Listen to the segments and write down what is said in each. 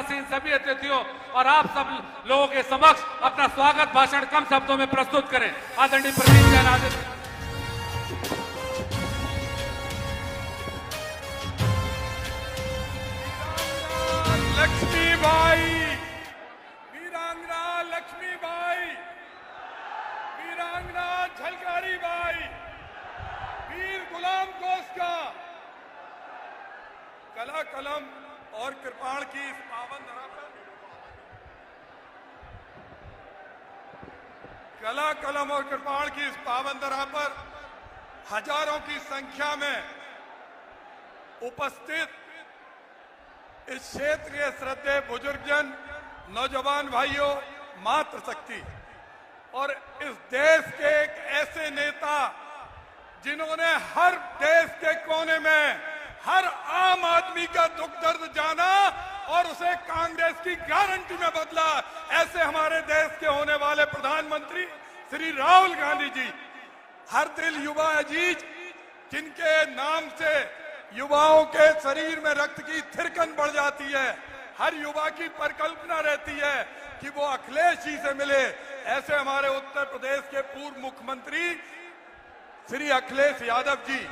सभी अतिथियों और आप सब लोगों के समक्ष अपना स्वागत भाषण कम शब्दों में प्रस्तुत करें। आदरणीय प्रदीप जैन आदित्य। लक्ष्मीबाई, वीरांगना लक्ष्मीबाई, वीरांगना झलकारी बाई, वीर गुलाम कोस्का, कला कलम और कृपाण की इस पावन धरा पर कला कलम और कृपाण की इस पावन धरा पर हजारों की संख्या में उपस्थित इस क्षेत्र के श्रद्धेय बुजुर्गजन, नौजवान भाइयों, मातृशक्ति और इस देश के एक ऐसे नेता जिन्होंने हर देश के कोने में हर आम आदमी का दुख दर्द जाना और उसे कांग्रेस की गारंटी में बदला, ऐसे हमारे देश के होने वाले प्रधानमंत्री श्री राहुल गांधी जी। हर दिल युवा अजीज, जिनके नाम से युवाओं के शरीर में रक्त की थिरकन बढ़ जाती है, हर युवा की परिकल्पना रहती है कि वो अखिलेश जी से मिले। ऐसे हमारे उत्तर प्रदेश के पूर्व मुख्यमंत्री श्री अखिलेश यादव जी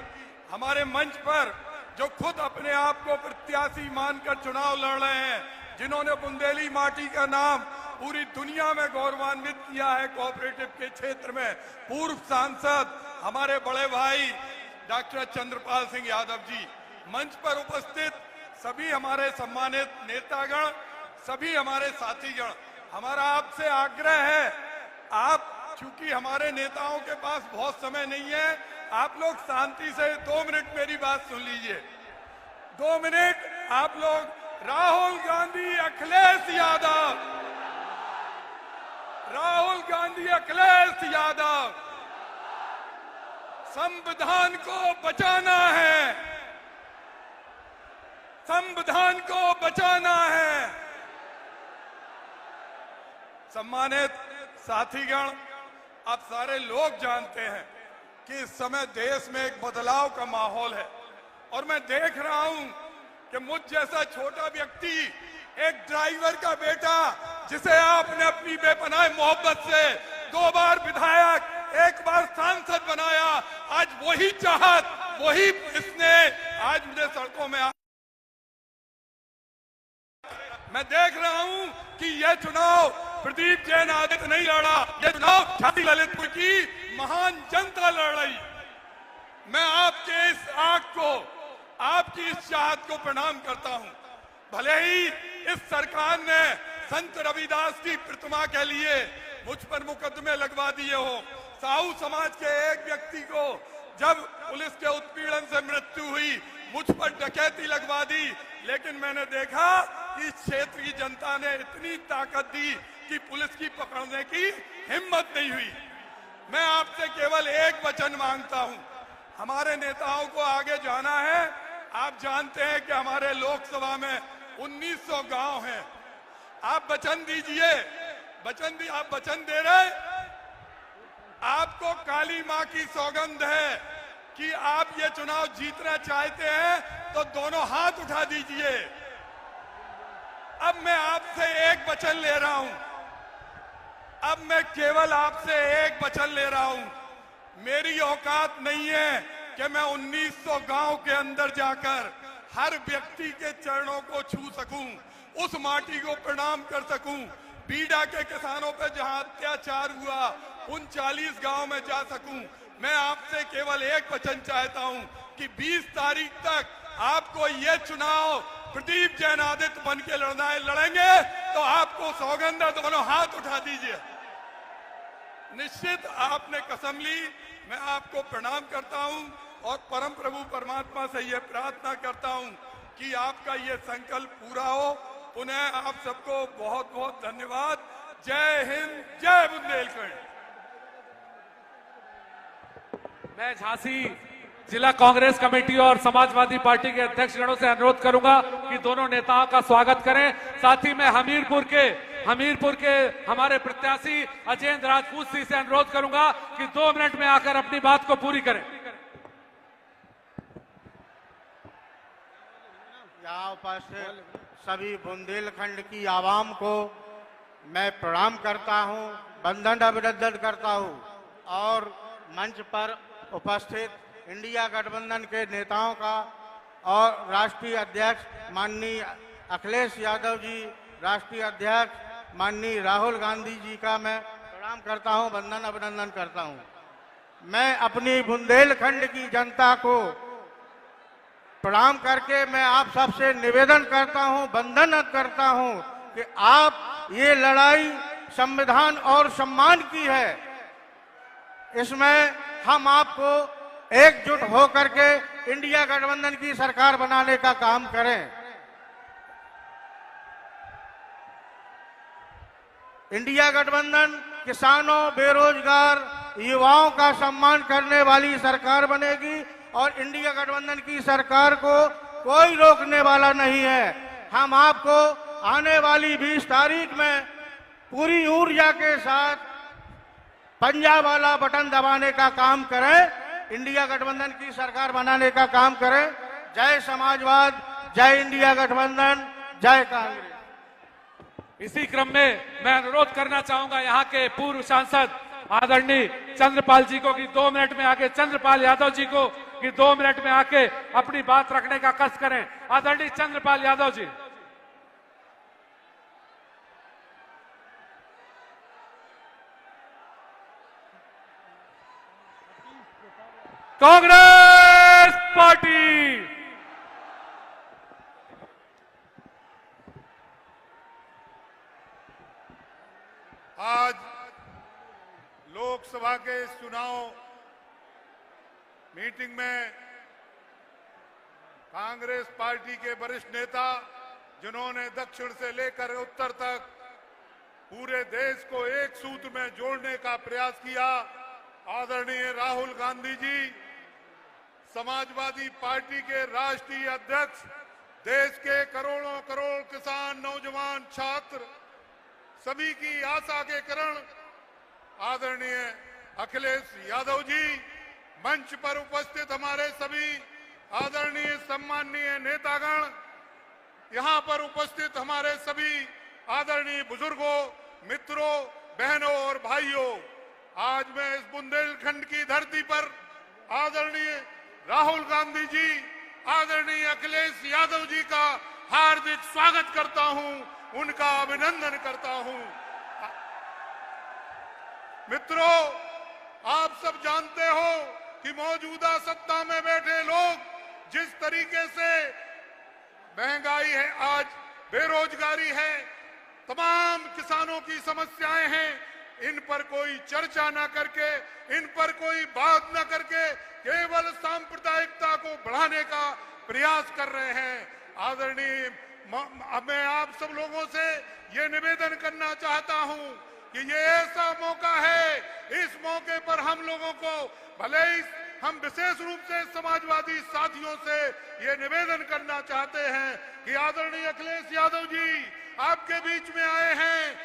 हमारे मंच पर, जो खुद अपने आप को प्रत्याशी मानकर चुनाव लड़ रहे हैं, जिन्होंने बुंदेली माटी का नाम पूरी दुनिया में गौरवान्वित किया है कोऑपरेटिव के क्षेत्र में, पूर्व सांसद हमारे बड़े भाई डॉक्टर चंद्रपाल सिंह यादव जी, मंच पर उपस्थित सभी हमारे सम्मानित नेतागण, सभी हमारे साथीगण, हमारा आपसे आग्रह है, आप चूंकि हमारे नेताओं के पास बहुत समय नहीं है, आप लोग शांति से 2 मिनट मेरी बात सुन लीजिए। 2 मिनट आप लोग राहुल गांधी अखिलेश यादव, राहुल गांधी अखिलेश यादव, संविधान को बचाना है, संविधान को बचाना है। सम्मानित साथीगण, आप सारे लोग जानते हैं कि इस समय देश में एक बदलाव का माहौल है और मैं देख रहा हूं कि मुझ जैसा छोटा व्यक्ति, एक ड्राइवर का बेटा जिसे आपने अपनी बेपनाह मोहब्बत से 2 बार विधायक, 1 बार सांसद बनाया, आज वही चाहत, वही इसने आज मुझे सड़कों में मैं देख रहा हूं कि यह चुनाव प्रदीप जैन आदित्य नहीं लड़ा, यह चुनाव झांसी ललितपुर की महान जनता लड़ रही। मैं आपके इस आग को, आपकी इस चाहत को प्रणाम करता हूं। भले ही इस सरकार ने संत रविदास की प्रतिमा के लिए मुझ पर मुकदमे लगवा दिए हो, साहू समाज के एक व्यक्ति को जब पुलिस के उत्पीड़न से मृत्यु हुई, मुझ पर डकैती लगवा दी, लेकिन मैंने देखा कि इस क्षेत्र की जनता ने इतनी ताकत दी कि पुलिस की पकड़ने की हिम्मत नहीं हुई। मैं आपसे केवल एक वचन मांगता हूं, हमारे नेताओं को आगे जाना है। आप जानते हैं कि हमारे लोकसभा में 1900 गांव हैं। आप वचन दीजिए, आप वचन दे रहे, आपको काली मां की सौगंध है कि आप ये चुनाव जीतना चाहते हैं तो दोनों हाथ उठा दीजिए। अब मैं आपसे एक वचन ले रहा हूं, अब मैं केवल आपसे एक वचन ले रहा हूं। मेरी औकात नहीं है कि मैं 1900 गांव के अंदर जाकर हर व्यक्ति के चरणों को छू सकूं, उस माटी को प्रणाम कर सकूं, बीडा के किसानों पर जहां अत्याचार हुआ उन 40 गांव में जा सकूं। मैं आपसे केवल एक वचन चाहता हूं कि 20 तारीख तक आपको यह चुनाव प्रदीप जैन आदित्य बन के लड़ेंगे तो आपको सौगंध है, दोनों हाथ उठा दीजिए। निश्चित आपने कसम ली, मैं आपको प्रणाम करता हूं और परम प्रभु परमात्मा से यह प्रार्थना करता हूं कि आपका यह संकल्प पूरा हो। पुनः आप सबको बहुत बहुत धन्यवाद। जय हिंद, जय बुंदेलखंड। मैं झांसी जिला कांग्रेस कमेटी और समाजवादी पार्टी के अध्यक्षगणों से अनुरोध करूंगा कि दोनों नेताओं का स्वागत करें। साथ ही मैं हमीरपुर के हमारे प्रत्याशी अजेंद्र राजपूत जी से अनुरोध करूंगा कि 2 मिनट में आकर अपनी बात को पूरी करें। यहाँ उपस्थित सभी बुंदेलखंड की आवाम को मैं प्रणाम करता हूं, वंदन अभिनंदन करता हूं और मंच पर उपस्थित इंडिया गठबंधन के नेताओं का और राष्ट्रीय अध्यक्ष माननीय अखिलेश यादव जी, राष्ट्रीय अध्यक्ष माननीय राहुल गांधी जी का मैं प्रणाम करता हूं, वंदन अभिनंदन करता हूं। मैं अपनी बुंदेलखंड की जनता को प्रणाम करके मैं आप सबसे निवेदन करता हूं, वंदन करता हूं कि आप ये लड़ाई संविधान और सम्मान की है, इसमें हम आपको एकजुट होकर के इंडिया गठबंधन की सरकार बनाने का काम करें। इंडिया गठबंधन किसानों, बेरोजगार युवाओं का सम्मान करने वाली सरकार बनेगी और इंडिया गठबंधन की सरकार को कोई रोकने वाला नहीं है। हम आपको आने वाली 20 तारीख में पूरी ऊर्जा के साथ पंजाब वाला बटन दबाने का काम करें, इंडिया गठबंधन की सरकार बनाने का काम करें। जय समाजवाद, जय इंडिया गठबंधन, जय कांग्रेस। इसी क्रम में मैं अनुरोध करना चाहूंगा यहाँ के पूर्व सांसद आदरणीय चंद्रपाल जी को कि 2 मिनट में आके, चंद्रपाल यादव जी को कि 2 मिनट में आके अपनी बात रखने का कष्ट करें। आदरणीय चंद्रपाल यादव जी। कांग्रेस पार्टी। आज लोकसभा के इस चुनाव मीटिंग में कांग्रेस पार्टी के वरिष्ठ नेता, जिन्होंने दक्षिण से लेकर उत्तर तक पूरे देश को एक सूत्र में जोड़ने का प्रयास किया, आदरणीय राहुल गांधी जी, समाजवादी पार्टी के राष्ट्रीय अध्यक्ष, देश के करोड़ों करोड़ किसान, नौजवान, छात्र, सभी की आशा के किरण आदरणीय अखिलेश यादव जी, मंच पर उपस्थित हमारे सभी आदरणीय सम्माननीय नेतागण, यहां पर उपस्थित हमारे सभी आदरणीय बुजुर्गों, मित्रों, बहनों और भाइयों, आज मैं इस बुंदेलखंड की धरती पर आदरणीय राहुल गांधी जी, आदरणीय अखिलेश यादव जी का हार्दिक स्वागत करता हूं, उनका अभिनंदन करता हूं। मित्रों, आप सब जानते हो कि मौजूदा सत्ता में बैठे लोग जिस तरीके से महंगाई है, आज बेरोजगारी है, तमाम किसानों की समस्याएं हैं, इन पर कोई चर्चा ना करके, इन पर कोई बात ना करके केवल सांप्रदायिकता को बढ़ाने का प्रयास कर रहे हैं। आदरणीय, मैं आप सब लोगों से ये निवेदन करना चाहता हूं कि ये ऐसा मौका है, इस मौके पर हम लोगों को, भले ही हम विशेष रूप से समाजवादी साथियों से ये निवेदन करना चाहते हैं कि आदरणीय अखिलेश यादव जी आपके बीच में आए हैं,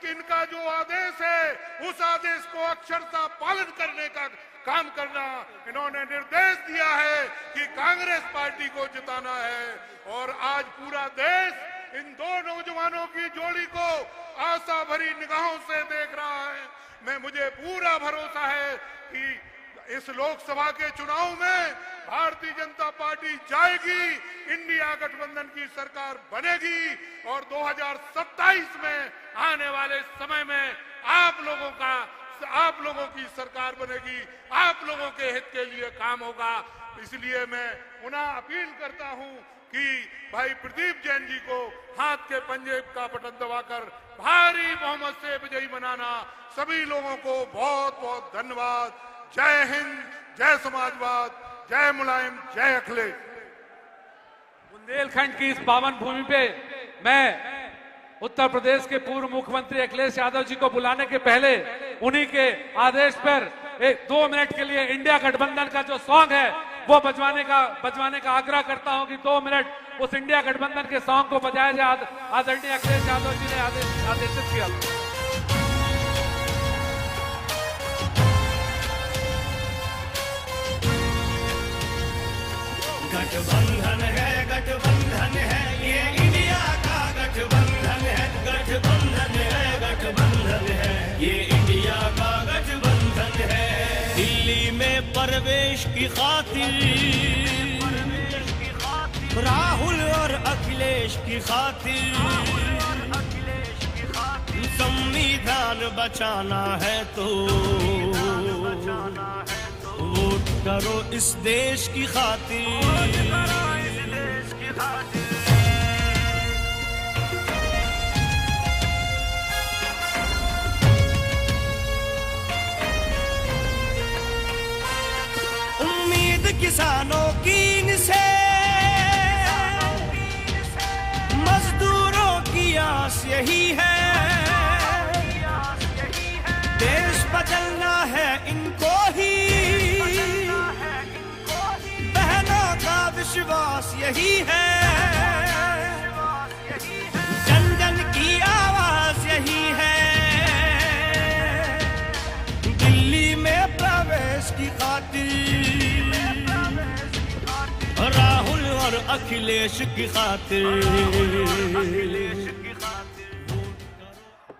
इनका जो आदेश है उस आदेश को अक्षरशः पालन करने का काम करना इन्होंने निर्देश दिया है कि कांग्रेस पार्टी को जिताना है। और आज पूरा देश इन दो नौजवानों की जोड़ी को आशा भरी निगाहों से देख रहा है। मुझे पूरा भरोसा है कि इस लोकसभा के चुनाव में भारतीय जनता पार्टी जाएगी, इंडिया गठबंधन की सरकार बनेगी और 2027 में आने वाले समय में आप लोगों की सरकार बनेगी, आप लोगों के हित के लिए काम होगा। इसलिए मैं पुनः अपील करता हूं कि भाई प्रदीप जैन जी को हाथ के पंजे का बटन दबाकर भारी बहुमत से विजयी बनाना। सभी लोगों को बहुत बहुत धन्यवाद। जय हिंद, जय समाजवाद, जय मुलायम, जय अखिलेश। बुंदेलखंड की इस पावन भूमि पे मैं उत्तर प्रदेश के पूर्व मुख्यमंत्री अखिलेश यादव जी को बुलाने के पहले उन्हीं के आदेश पर 2 मिनट के लिए इंडिया गठबंधन का जो सॉन्ग है वो बजवाने का आग्रह करता हूं कि 2 मिनट उस इंडिया गठबंधन के सॉन्ग को बजाया जाए। आदरणीय अखिलेश यादव जी ने आदेशित किया। गठबंधन है ये इंडिया परवेश की खातिर, राहुल और अखिलेश की खातिर, संविधान बचाना है तो वोट करो इस देश की खातिर। किसानों की इनसे, मजदूरों की आस यही है, देश बदलना है इनको ही, बहनों का विश्वास यही है, जन जन की आवाज यही है, दिल्ली में प्रवेश की खातिर, राहुल और अखिलेश की खातिर।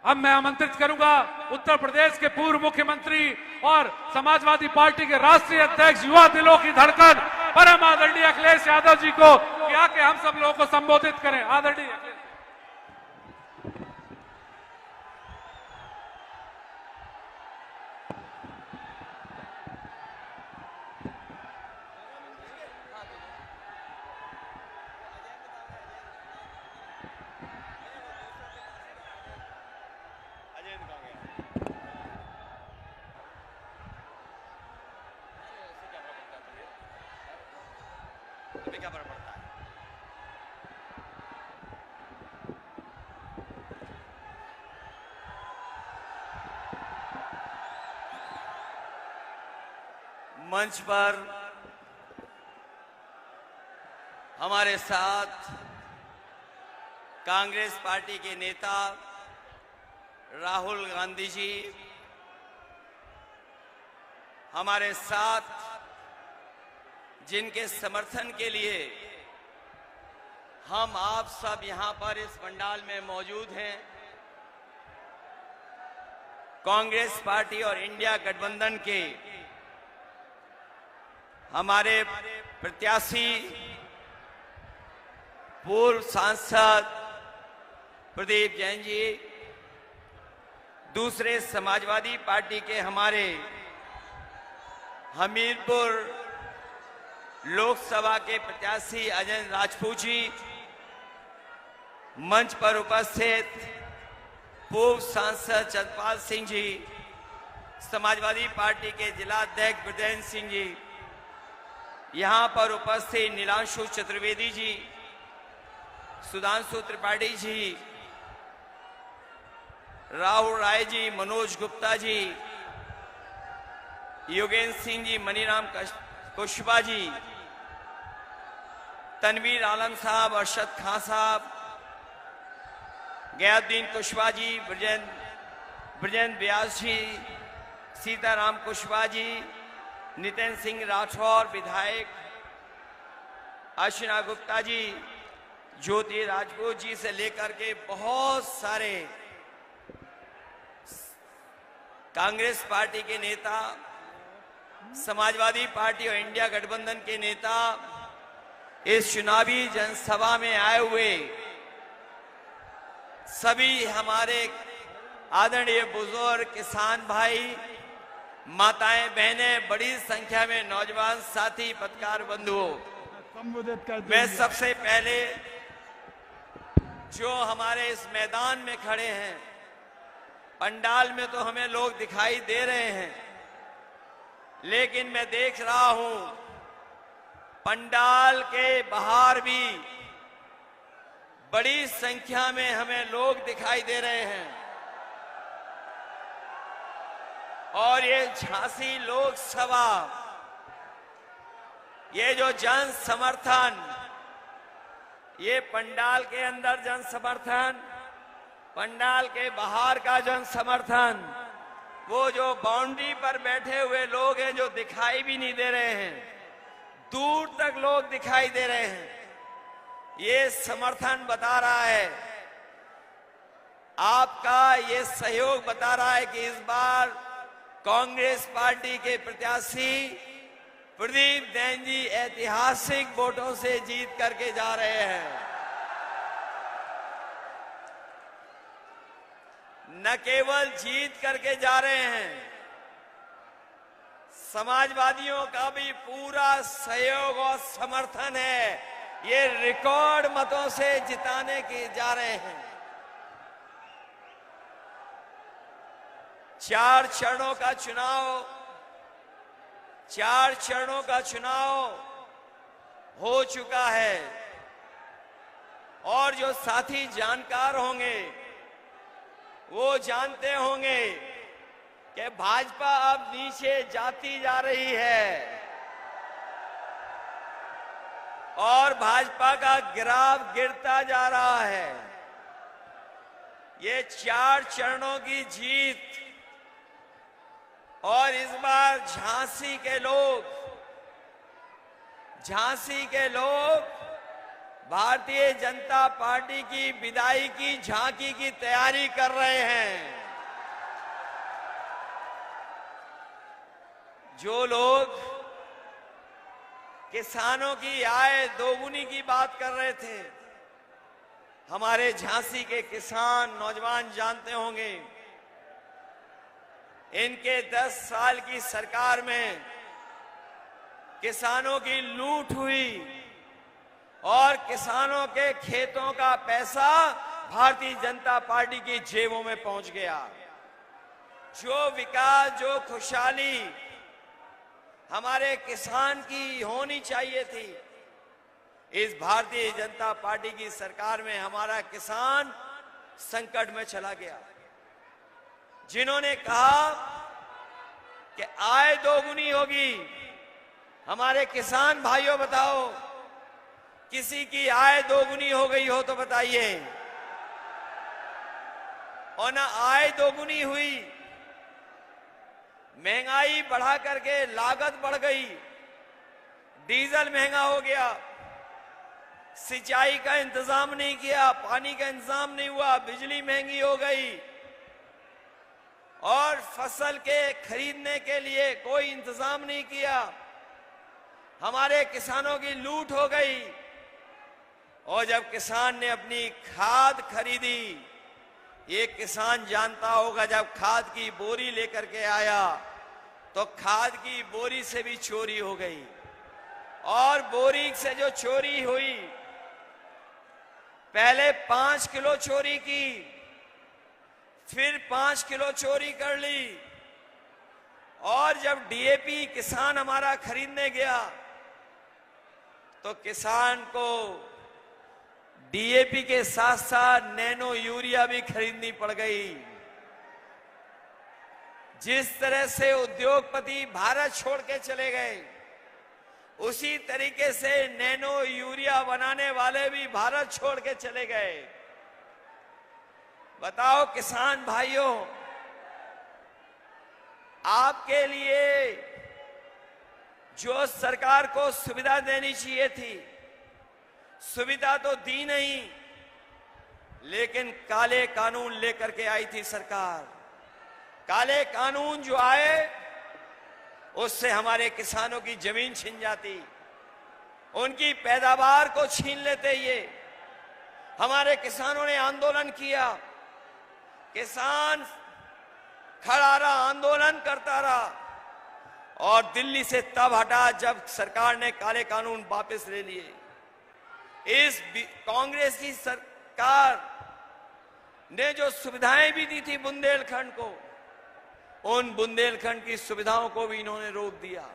अब मैं आमंत्रित करूंगा उत्तर प्रदेश के पूर्व मुख्यमंत्री और समाजवादी पार्टी के राष्ट्रीय अध्यक्ष, युवा दिलों की धड़कन, परम आदरणीय अखिलेश यादव जी को कि आके हम सब लोगों को संबोधित करें। आदरणीय अखिलेश। क्या फर्क पड़ता है? मंच पर हमारे साथ कांग्रेस पार्टी के नेता राहुल गांधी जी, हमारे साथ जिनके समर्थन के लिए हम आप सब यहां पर इस पंडाल में मौजूद हैं, कांग्रेस पार्टी और इंडिया गठबंधन के हमारे प्रत्याशी पूर्व सांसद प्रदीप जैन जी, दूसरे समाजवादी पार्टी के हमारे हमीरपुर लोकसभा के प्रत्याशी अजय राजपूत जी, मंच पर उपस्थित पूर्व सांसद चंद्रपाल सिंह जी, समाजवादी पार्टी के जिला अध्यक्ष ब्रजेंद्र सिंह जी, यहां पर उपस्थित नीलांशु चतुर्वेदी जी, सुधांशु त्रिपाठी जी, राहुल राय जी, मनोज गुप्ता जी, योगेंद्र सिंह जी, मनीराम कुशवाहा जी, तनवीर आलम साहब, अरशद खान साहब, गयाउद्दीन कुशवाहा जी, ब्रजेंद्र व्यास जी, सीताराम कुशवाहा जी, नितिन सिंह राठौर विधायक, अर्चना गुप्ता जी, ज्योति राजपूत जी से लेकर के बहुत सारे कांग्रेस पार्टी के नेता, समाजवादी पार्टी और इंडिया गठबंधन के नेता इस चुनावी जनसभा में आए हुए सभी हमारे आदरणीय बुजुर्ग, किसान भाई, माताएं, बहनें, बड़ी संख्या में नौजवान साथी, पत्रकार बंधुओं, मैं सबसे पहले जो हमारे इस मैदान में खड़े हैं, पंडाल में तो हमें लोग दिखाई दे रहे हैं, लेकिन मैं देख रहा हूं पंडाल के बाहर भी बड़ी संख्या में हमें लोग दिखाई दे रहे हैं। और ये झांसी लोकसभा, ये जो जन समर्थन, ये पंडाल के अंदर जन समर्थन, पंडाल के बाहर का जन समर्थन, वो जो बाउंड्री पर बैठे हुए लोग हैं जो दिखाई भी नहीं दे रहे हैं, दूर तक लोग दिखाई दे रहे हैं, ये समर्थन बता रहा है, आपका ये सहयोग बता रहा है कि इस बार कांग्रेस पार्टी के प्रत्याशी प्रदीप जैन जी ऐतिहासिक वोटों से जीत करके जा रहे हैं। न केवल जीत करके जा रहे हैं, समाजवादियों का भी पूरा सहयोग और समर्थन है। ये रिकॉर्ड मतों से जिताने के जा रहे हैं। 4 चरणों का चुनाव हो चुका है और जो साथी जानकार होंगे वो जानते होंगे कि भाजपा अब नीचे जाती जा रही है और भाजपा का ग्राफ गिरता जा रहा है। ये 4 चरणों की जीत और इस बार झांसी के लोग भारतीय जनता पार्टी की विदाई की झांकी की तैयारी कर रहे हैं। जो लोग किसानों की आय दोगुनी की बात कर रहे थे, हमारे झांसी के किसान नौजवान जानते होंगे, इनके 10 साल की सरकार में किसानों की लूट हुई और किसानों के खेतों का पैसा भारतीय जनता पार्टी की जेबों में पहुंच गया। जो विकास, जो खुशहाली हमारे किसान की होनी चाहिए थी, इस भारतीय जनता पार्टी की सरकार में हमारा किसान संकट में चला गया। जिन्होंने कहा कि आय दोगुनी होगी, हमारे किसान भाइयों बताओ, किसी की आय दोगुनी हो गई हो तो बताइए। और ना आय दोगुनी हुई, महंगाई बढ़ा करके लागत बढ़ गई, डीजल महंगा हो गया, सिंचाई का इंतजाम नहीं किया, पानी का इंतजाम नहीं हुआ, बिजली महंगी हो गई और फसल के खरीदने के लिए कोई इंतजाम नहीं किया। हमारे किसानों की लूट हो गई और जब किसान ने अपनी खाद खरीदी, ये किसान जानता होगा, जब खाद की बोरी लेकर के आया तो खाद की बोरी से भी चोरी हो गई और बोरी से जो चोरी हुई, पहले 5 किलो चोरी की, फिर 5 किलो चोरी कर ली और जब डीएपी किसान हमारा खरीदने गया तो किसान को डीएपी के साथ साथ नैनो यूरिया भी खरीदनी पड़ गई। जिस तरह से उद्योगपति भारत छोड़ के चले गए, उसी तरीके से नैनो यूरिया बनाने वाले भी भारत छोड़ के चले गए। बताओ किसान भाइयों, आपके लिए जो सरकार को सुविधा देनी चाहिए थी, सुविधा तो दी नहीं, लेकिन काले कानून लेकर के आई थी सरकार। काले कानून जो आए, उससे हमारे किसानों की जमीन छिन जाती, उनकी पैदावार को छीन लेते। ये हमारे किसानों ने आंदोलन किया, किसान खड़ा रहा, आंदोलन करता रहा और दिल्ली से तब हटा जब सरकार ने काले कानून वापस ले लिए। इस कांग्रेस की सरकार ने जो सुविधाएं भी दी थी बुंदेलखंड को, उन बुंदेलखंड की सुविधाओं को भी इन्होंने रोक दिया।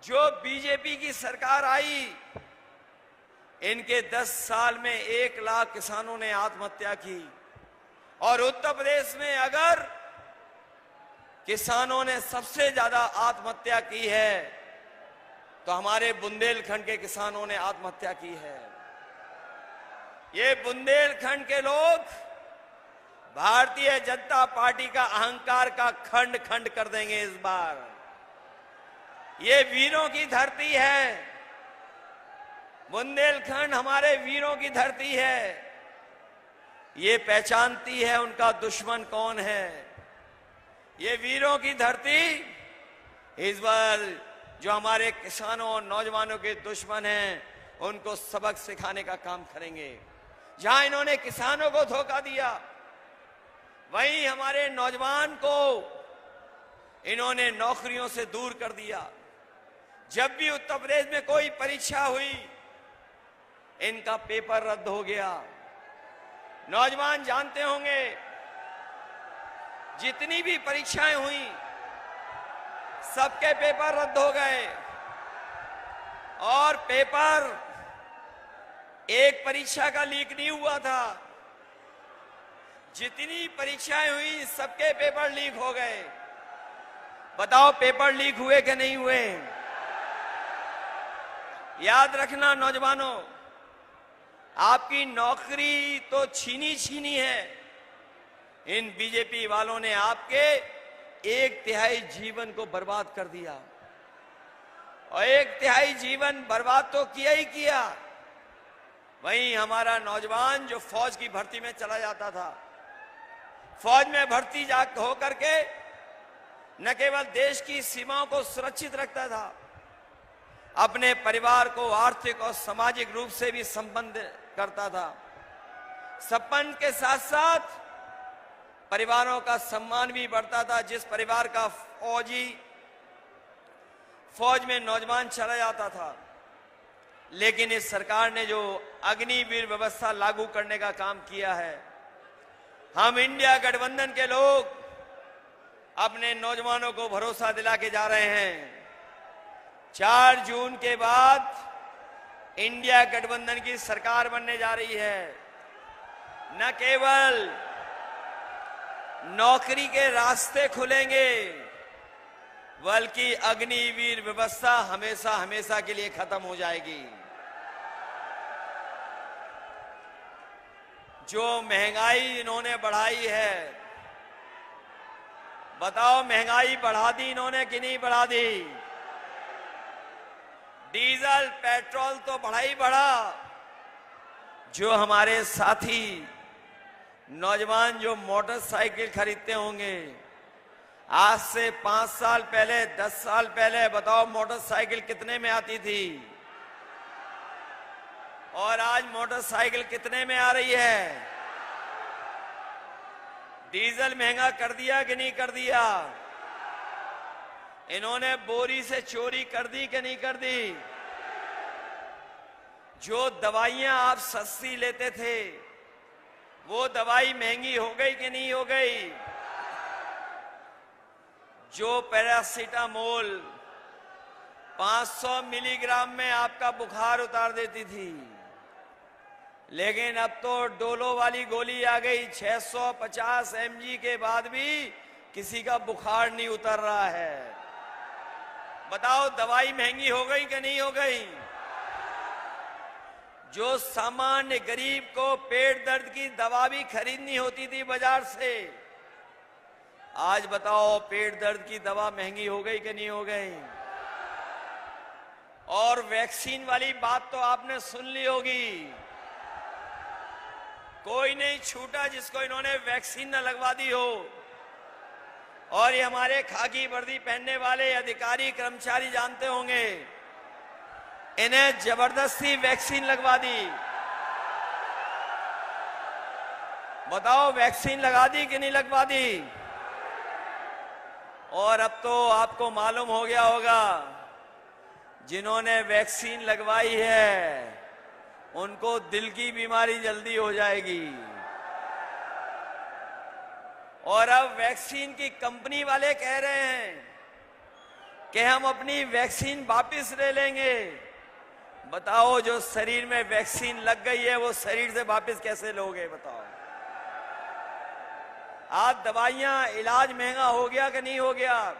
जो बीजेपी की सरकार आई, इनके 10 साल में 1 लाख किसानों ने आत्महत्या की और उत्तर प्रदेश में अगर किसानों ने सबसे ज्यादा आत्महत्या की है तो हमारे बुंदेलखंड के किसानों ने आत्महत्या की है। ये बुंदेलखंड के लोग भारतीय जनता पार्टी का अहंकार का खंड खंड कर देंगे इस बार। ये वीरों की धरती है, बुंदेलखंड हमारे वीरों की धरती है। ये पहचानती है उनका दुश्मन कौन है। ये वीरों की धरती इस बार जो हमारे किसानों और नौजवानों के दुश्मन हैं, उनको सबक सिखाने का काम करेंगे। जहां इन्होंने किसानों को धोखा दिया, वहीं हमारे नौजवान को इन्होंने नौकरियों से दूर कर दिया। जब भी उत्तर प्रदेश में कोई परीक्षा हुई, इनका पेपर रद्द हो गया। नौजवान जानते होंगे, जितनी भी परीक्षाएं हुई, सबके पेपर रद्द हो गए। और पेपर एक परीक्षा का लीक नहीं हुआ था, जितनी परीक्षाएं हुई सबके पेपर लीक हो गए। बताओ पेपर लीक हुए कि नहीं हुए? याद रखना नौजवानों, आपकी नौकरी तो छीनी है। इन बीजेपी वालों ने आपके 1/3 जीवन को बर्बाद कर दिया, और 1/3 जीवन बर्बाद तो किया ही किया। वहीं हमारा नौजवान जो फौज की भर्ती में चला जाता था, फौज में भर्ती होकर के न केवल देश की सीमाओं को सुरक्षित रखता था, अपने परिवार को आर्थिक और सामाजिक रूप से भी संबंध करता था। संबंध के साथ साथ परिवारों का सम्मान भी बढ़ता था। जिस परिवार का फौज में नौजवान चला जाता था, लेकिन इस सरकार ने जो अग्निवीर व्यवस्था लागू करने का काम किया है, हम इंडिया गठबंधन के लोग अपने नौजवानों को भरोसा दिला के जा रहे हैं। 4 जून के बाद इंडिया गठबंधन की सरकार बनने जा रही है। न केवल नौकरी के रास्ते खुलेंगे, बल्कि अग्निवीर व्यवस्था हमेशा हमेशा के लिए खत्म हो जाएगी। जो महंगाई इन्होंने बढ़ाई है, बताओ महंगाई बढ़ा दी इन्होंने कि नहीं बढ़ा दी? डीजल पेट्रोल तो बढ़ा ही बढ़ा। जो हमारे साथी नौजवान जो मोटरसाइकिल खरीदते होंगे, आज से 5 साल पहले, 10 साल पहले बताओ मोटरसाइकिल कितने में आती थी, और आज मोटरसाइकिल कितने में आ रही है? डीजल महंगा कर दिया कि नहीं कर दिया? इन्होंने बोरी से चोरी कर दी कि नहीं कर दी? जो दवाइयां आप सस्ती लेते थे, वो दवाई महंगी हो गई कि नहीं हो गई? जो पैरासीटामोल 500 मिलीग्राम में आपका बुखार उतार देती थी, लेकिन अब तो डोलो वाली गोली आ गई। 650 mg के बाद भी किसी का बुखार नहीं उतर रहा है। बताओ दवाई महंगी हो गई कि नहीं हो गई? जो सामान्य गरीब को पेट दर्द की दवा भी खरीदनी होती थी बाजार से, आज बताओ पेट दर्द की दवा महंगी हो गई कि नहीं हो गई? और वैक्सीन वाली बात तो आपने सुन ली होगी। कोई नहीं छूटा जिसको इन्होंने वैक्सीन न लगवा दी हो। और ये हमारे खाकी वर्दी पहनने वाले अधिकारी कर्मचारी जानते होंगे, इन्हें जबरदस्ती वैक्सीन लगवा दी। बताओ वैक्सीन लगा दी कि नहीं लगवा दी? और अब तो आपको मालूम हो गया होगा, जिन्होंने वैक्सीन लगवाई है उनको दिल की बीमारी जल्दी हो जाएगी। और अब वैक्सीन की कंपनी वाले कह रहे हैं कि हम अपनी वैक्सीन वापस ले लेंगे। बताओ जो शरीर में वैक्सीन लग गई है वो शरीर से वापस कैसे लोगे? बताओ। आज दवाइयां, इलाज महंगा हो गया कि नहीं हो गया?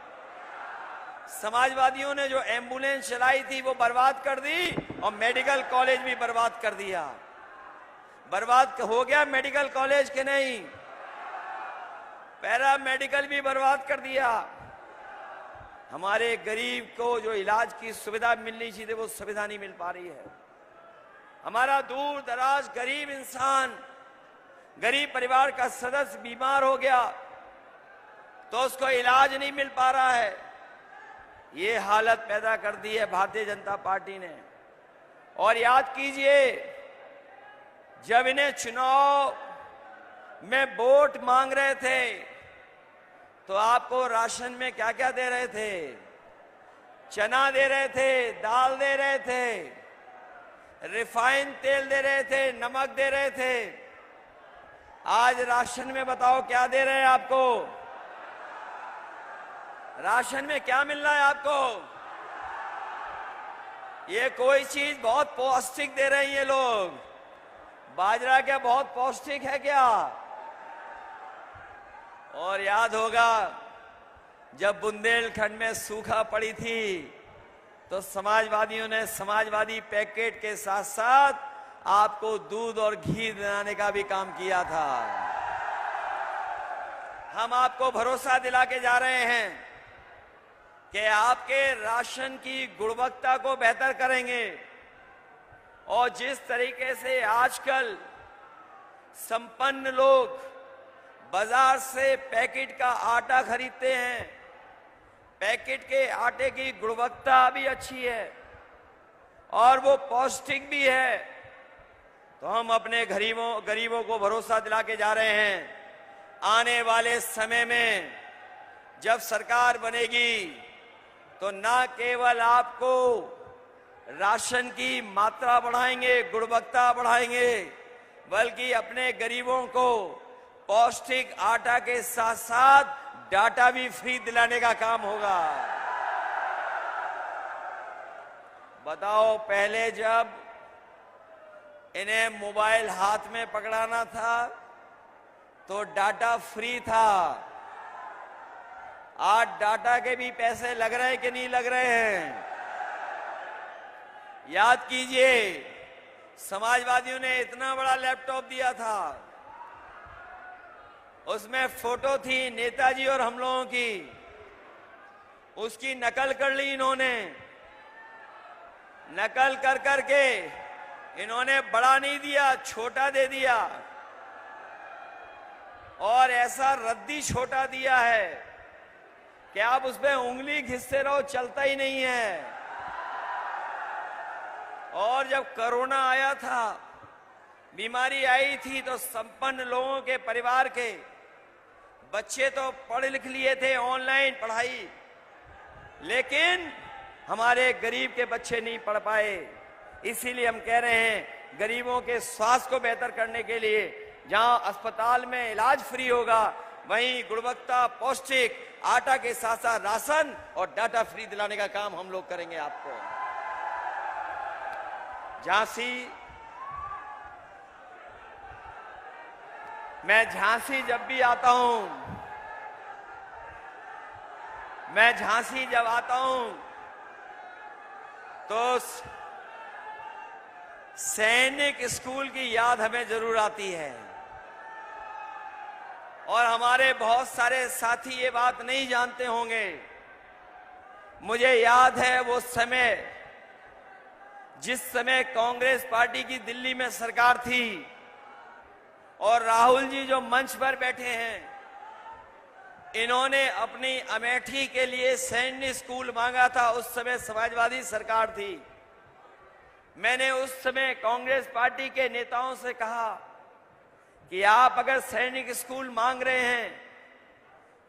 समाजवादियों ने जो एम्बुलेंस चलाई थी वो बर्बाद कर दी, और मेडिकल कॉलेज भी बर्बाद कर दिया। बर्बाद हो गया मेडिकल कॉलेज के नहीं? पैरा मेडिकल भी बर्बाद कर दिया। हमारे गरीब को जो इलाज की सुविधा मिलनी चाहिए वो सुविधा नहीं मिल पा रही है। हमारा दूर दराज गरीब इंसान, गरीब परिवार का सदस्य बीमार हो गया तो उसको इलाज नहीं मिल पा रहा है। ये हालत पैदा कर दी है भारतीय जनता पार्टी ने। और याद कीजिए, जब इन्हें चुनाव में वोट मांग रहे थे तो आपको राशन में क्या क्या दे रहे थे? चना दे रहे थे, दाल दे रहे थे, रिफाइंड तेल दे रहे थे, नमक दे रहे थे। आज राशन में बताओ क्या दे रहे हैं आपको? राशन में क्या मिल रहा है आपको? ये कोई चीज बहुत पौष्टिक दे रहे हैं ये लोग। बाजरा क्या बहुत पौष्टिक है क्या? और याद होगा जब बुंदेलखंड में सूखा पड़ी थी तो समाजवादियों ने समाजवादी पैकेट के साथ साथ आपको दूध और घी दिलाने का भी काम किया था। हम आपको भरोसा दिला के जा रहे हैं कि आपके राशन की गुणवत्ता को बेहतर करेंगे। और जिस तरीके से आजकल संपन्न लोग बाजार से पैकेट का आटा खरीदते हैं, पैकेट के आटे की गुणवत्ता भी अच्छी है और वो पौष्टिक भी है, तो हम अपने गरीबों को भरोसा दिला के जा रहे हैं आने वाले समय में जब सरकार बनेगी तो न केवल आपको राशन की मात्रा बढ़ाएंगे, गुणवत्ता बढ़ाएंगे, बल्कि अपने गरीबों को पौष्टिक आटा के साथ साथ डाटा भी फ्री दिलाने का काम होगा। बताओ, पहले जब इन्हें मोबाइल हाथ में पकड़ाना था तो डाटा फ्री था। आज डाटा के भी पैसे लग रहे हैं कि नहीं लग रहे हैं? याद कीजिए, समाजवादियों ने इतना बड़ा लैपटॉप दिया था, उसमें फोटो थी नेताजी और हम लोगों की, उसकी नकल कर ली इन्होंने। नकल कर करके इन्होंने बड़ा नहीं दिया, छोटा दे दिया, और ऐसा रद्दी छोटा दिया है कि आप उसमें उंगली घिसते रहो, चलता ही नहीं है। और जब कोरोना आया था, बीमारी आई थी, तो संपन्न लोगों के परिवार के बच्चे तो पढ़ लिख लिए थे, ऑनलाइन पढ़ाई, लेकिन हमारे गरीब के बच्चे नहीं पढ़ पाए। इसीलिए हम कह रहे हैं गरीबों के स्वास्थ्य को बेहतर करने के लिए जहां अस्पताल में इलाज फ्री होगा, वहीं गुणवत्ता पौष्टिक आटा के साथ साथ राशन और डाटा फ्री दिलाने का काम हम लोग करेंगे आपको। मैं झांसी जब भी आता हूं, मैं झांसी जब आता हूं तो सैनिक स्कूल की याद हमें जरूर आती है। और हमारे बहुत सारे साथी ये बात नहीं जानते होंगे। मुझे याद है वो समय, जिस समय कांग्रेस पार्टी की दिल्ली में सरकार थी और राहुल जी जो मंच पर बैठे हैं, इन्होंने अपनी अमेठी के लिए सैन्य स्कूल मांगा था। उस समय समाजवादी सरकार थी। मैंने उस समय कांग्रेस पार्टी के नेताओं से कहा कि आप अगर सैनिक स्कूल मांग रहे हैं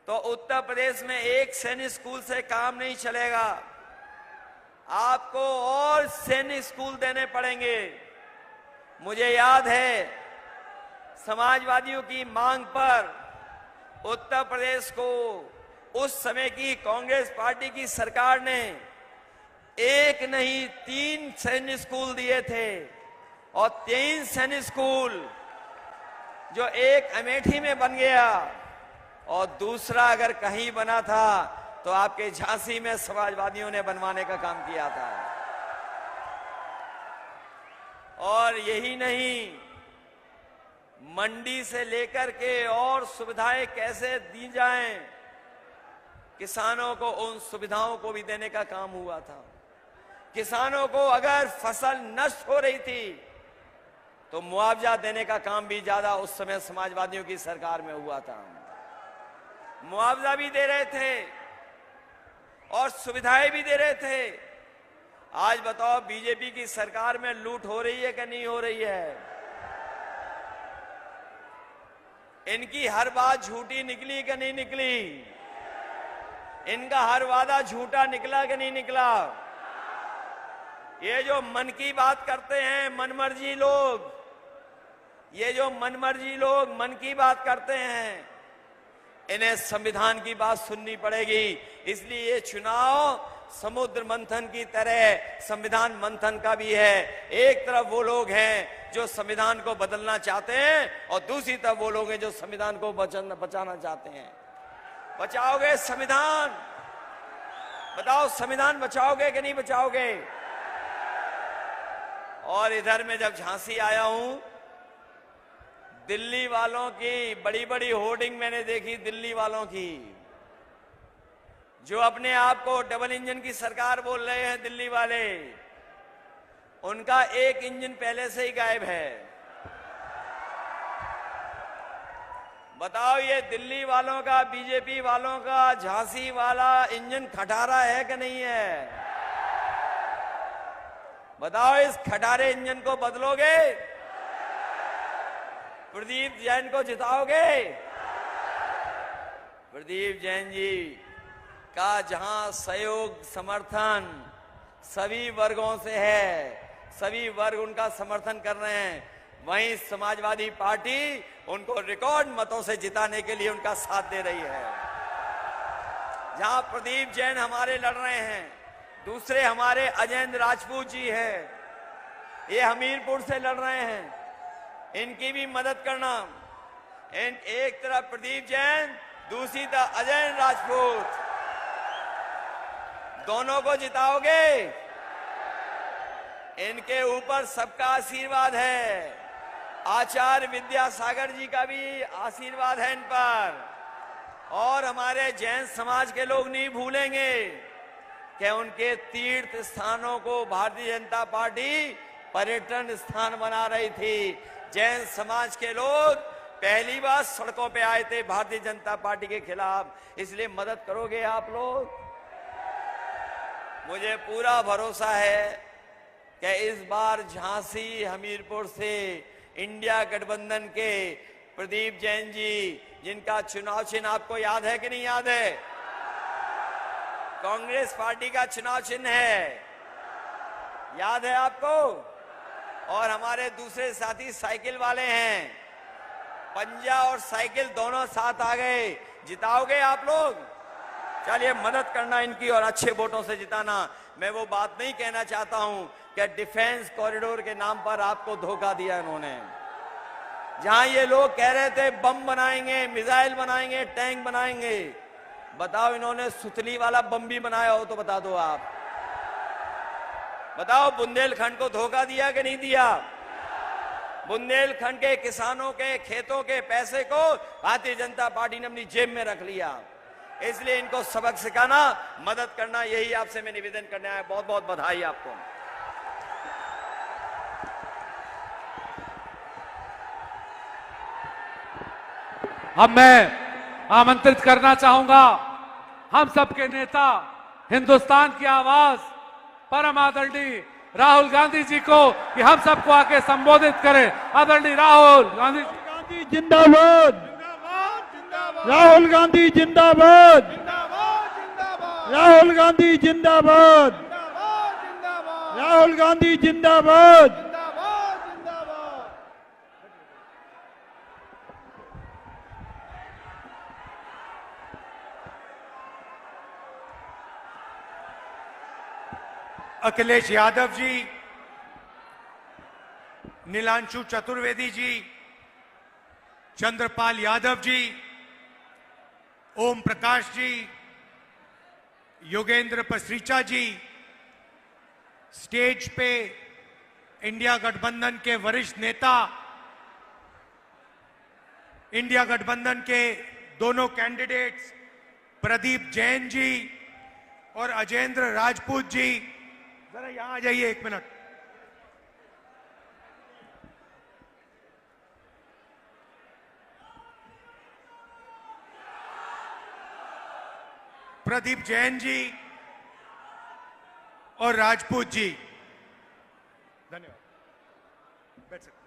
तो उत्तर प्रदेश में एक सैनिक स्कूल से काम नहीं चलेगा, आपको और सैनिक स्कूल देने पड़ेंगे। मुझे याद है समाजवादियों की मांग पर उत्तर प्रदेश को उस समय की कांग्रेस पार्टी की सरकार ने एक नहीं 3 सैनिक स्कूल दिए थे। और 3 सैनिक स्कूल जो एक अमेठी में बन गया और दूसरा अगर कहीं बना था तो आपके झांसी में समाजवादियों ने बनवाने का काम किया था। और यही नहीं, मंडी से लेकर के और सुविधाएं कैसे दी जाएं, किसानों को उन सुविधाओं को भी देने का काम हुआ था। किसानों को अगर फसल नष्ट हो रही थी तो मुआवजा देने का काम भी ज्यादा उस समय समाजवादियों की सरकार में हुआ था। मुआवजा भी दे रहे थे और सुविधाएं भी दे रहे थे। आज बताओ बीजेपी की सरकार में लूट हो रही है कि नहीं हो रही है? इनकी हर बात झूठी निकली कि नहीं निकली? इनका हर वादा झूठा निकला कि नहीं निकला? ये जो मन की बात करते हैं मनमर्जी लोग, ये जो मनमर्जी लोग मन की बात करते हैं, इन्हें संविधान की बात सुननी पड़ेगी। इसलिए ये चुनाव समुद्र मंथन की तरह संविधान मंथन का भी है। एक तरफ वो लोग हैं जो संविधान को बदलना चाहते हैं और दूसरी तरफ वो लोग हैं जो संविधान को बचाना चाहते हैं। बचाओगे संविधान? बताओ संविधान बचाओगे कि नहीं बचाओगे? और इधर में जब झांसी आया हूं, दिल्ली वालों की बड़ी बड़ी होर्डिंग मैंने देखी, दिल्ली वालों की, जो अपने आप को डबल इंजन की सरकार बोल रहे हैं दिल्ली वाले, उनका एक इंजन पहले से ही गायब है। बताओ ये दिल्ली वालों का, बीजेपी वालों का झांसी वाला इंजन खटारा है कि नहीं है? बताओ इस खटारे इंजन को बदलोगे? प्रदीप जैन को जिताओगे? प्रदीप जैन जी का जहां सहयोग समर्थन सभी वर्गों से है, सभी वर्ग उनका समर्थन कर रहे हैं, वहीं समाजवादी पार्टी उनको रिकॉर्ड मतों से जिताने के लिए उनका साथ दे रही है। जहां प्रदीप जैन हमारे लड़ रहे हैं, दूसरे हमारे अजयेंद्र राजपूत जी हैं, ये हमीरपुर से लड़ रहे हैं, इनकी भी मदद करना। एक तरफ प्रदीप जैन, दूसरी तरफ अजयेंद्र राजपूत, दोनों को जिताओगे? इनके ऊपर सबका आशीर्वाद है, आचार्य विद्यासागर जी का भी आशीर्वाद है इन पर, और हमारे जैन समाज के लोग नहीं भूलेंगे कि उनके तीर्थ स्थानों को भारतीय जनता पार्टी पर्यटन स्थान बना रही थी। जैन समाज के लोग पहली बार सड़कों पे आए थे भारतीय जनता पार्टी के खिलाफ, इसलिए मदद करोगे आप लोग? मुझे पूरा भरोसा है कि इस बार झांसी हमीरपुर से इंडिया गठबंधन के प्रदीप जैन जी, जिनका चुनाव चिन्ह आपको याद है कि नहीं याद है? कांग्रेस पार्टी का चुनाव चिन्ह है, याद है आपको? और हमारे दूसरे साथी साइकिल वाले हैं, पंजा और साइकिल दोनों साथ आ गए। जिताओगे आप लोग? चलिए मदद करना इनकी और अच्छे वोटों से जिताना। मैं वो बात नहीं कहना चाहता हूं कि डिफेंस कॉरिडोर के नाम पर आपको धोखा दिया इन्होंने। जहां ये लोग कह रहे थे बम बनाएंगे, मिसाइल बनाएंगे, टैंक बनाएंगे, बताओ इन्होंने सुतली वाला बम भी बनाया हो तो बता दो आप। बताओ बुंदेलखंड को धोखा दिया कि नहीं दिया? बुंदेलखंड के किसानों के खेतों के पैसे को भारतीय जनता पार्टी ने अपनी जेब में रख लिया। इसलिए इनको सबक सिखाना, मदद करना, यही आपसे मैं निवेदन करने आया। बहुत बहुत बधाई आपको। अब मैं आमंत्रित करना चाहूंगा हम सबके नेता, हिंदुस्तान की आवाज, परम आदरणीय राहुल गांधी जी को कि हम सबको आके संबोधित करें। आदरणीय राहुल गांधी जिंदाबाद, राहुल गांधी जिंदाबाद, राहुल गांधी जिंदाबाद, राहुल गांधी जिंदाबाद। अखिलेश यादव जी, नीलांशु चतुर्वेदी जी, चंद्रपाल यादव जी, ओम प्रकाश जी, योगेंद्र पसरीचा जी, स्टेज पे इंडिया गठबंधन के वरिष्ठ नेता, इंडिया गठबंधन के दोनों कैंडिडेट्स प्रदीप जैन जी और अजयेंद्र राजपूत जी, जरा यहां आ जाइए एक मिनट। प्रदीप जैन जी, और राजपूत जी। धन्यवाद। बैठ सकते हैं।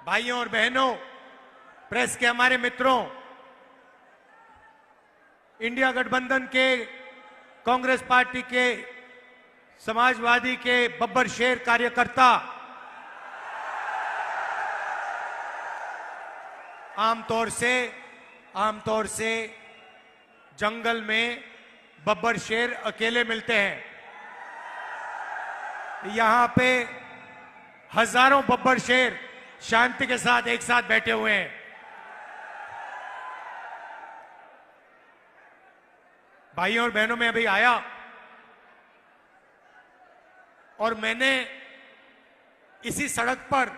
भाइयों और बहनों, प्रेस के हमारे मित्रों, इंडिया गठबंधन के, कांग्रेस पार्टी के, समाजवादी के बब्बर शेर कार्यकर्ता आमतौर से जंगल में बब्बर शेर अकेले मिलते हैं। यहां पे हजारों बब्बर शेर शांति के साथ एक साथ बैठे हुए हैं। भाइयों और बहनों, मैं अभी आया और मैंने इसी सड़क पर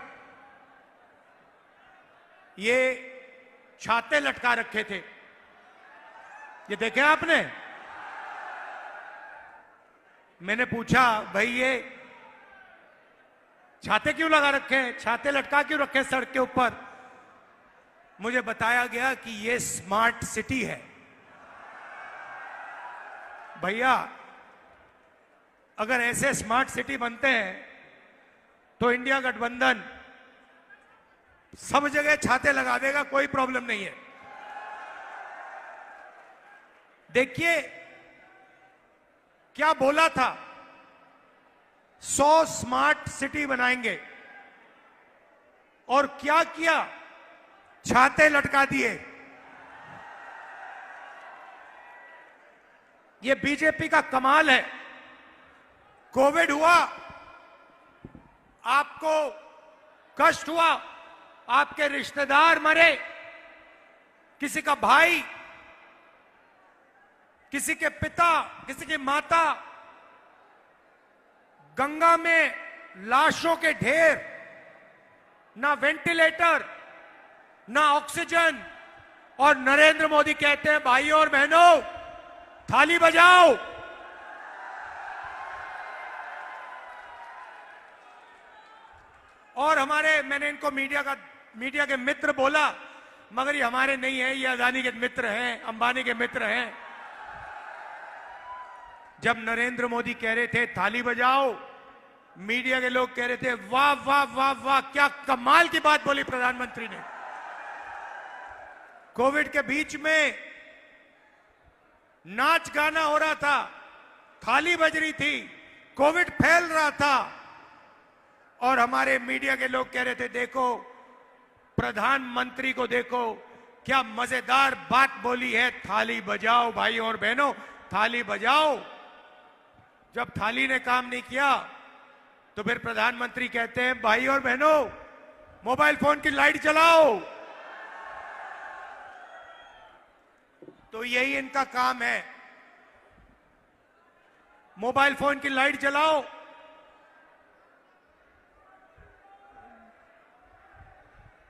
ये छाते लटका रखे थे। ये देखे आपने? मैंने पूछा, भाई ये छाते क्यों लगा रखे हैं, छाते लटका क्यों रखे सड़क के ऊपर? मुझे बताया गया कि ये स्मार्ट सिटी है। भैया, अगर ऐसे स्मार्ट सिटी बनते हैं तो इंडिया गठबंधन सब जगह छाते लगा देगा, कोई प्रॉब्लम नहीं है। देखिए क्या बोला था, 100 स्मार्ट सिटी बनाएंगे, और क्या किया, छाते लटका दिए। ये बीजेपी का कमाल है। कोविड हुआ, आपको कष्ट हुआ, आपके रिश्तेदार मरे, किसी का भाई, किसी के पिता, किसी की माता, गंगा में लाशों के ढेर, ना वेंटिलेटर, ना ऑक्सीजन, और नरेंद्र मोदी कहते हैं, भाइयों और बहनों थाली बजाओ। और मैंने इनको मीडिया के मित्र बोला, मगर ये हमारे नहीं है, ये अदानी के मित्र हैं, अंबानी के मित्र हैं। जब नरेंद्र मोदी कह रहे थे थाली बजाओ, मीडिया के लोग कह रहे थे वाह वाह वाह वाह, क्या कमाल की बात बोली प्रधानमंत्री ने। कोविड के बीच में नाच गाना हो रहा था, थाली बज रही थी, कोविड फैल रहा था, और हमारे मीडिया के लोग कह रहे थे देखो प्रधानमंत्री को, देखो क्या मजेदार बात बोली है, थाली बजाओ भाइयों और बहनों, थाली बजाओ। जब थाली ने काम नहीं किया तो फिर प्रधानमंत्री कहते हैं, भाइयों और बहनों मोबाइल फोन की लाइट जलाओ। तो यही इनका काम है, मोबाइल फोन की लाइट जलाओ,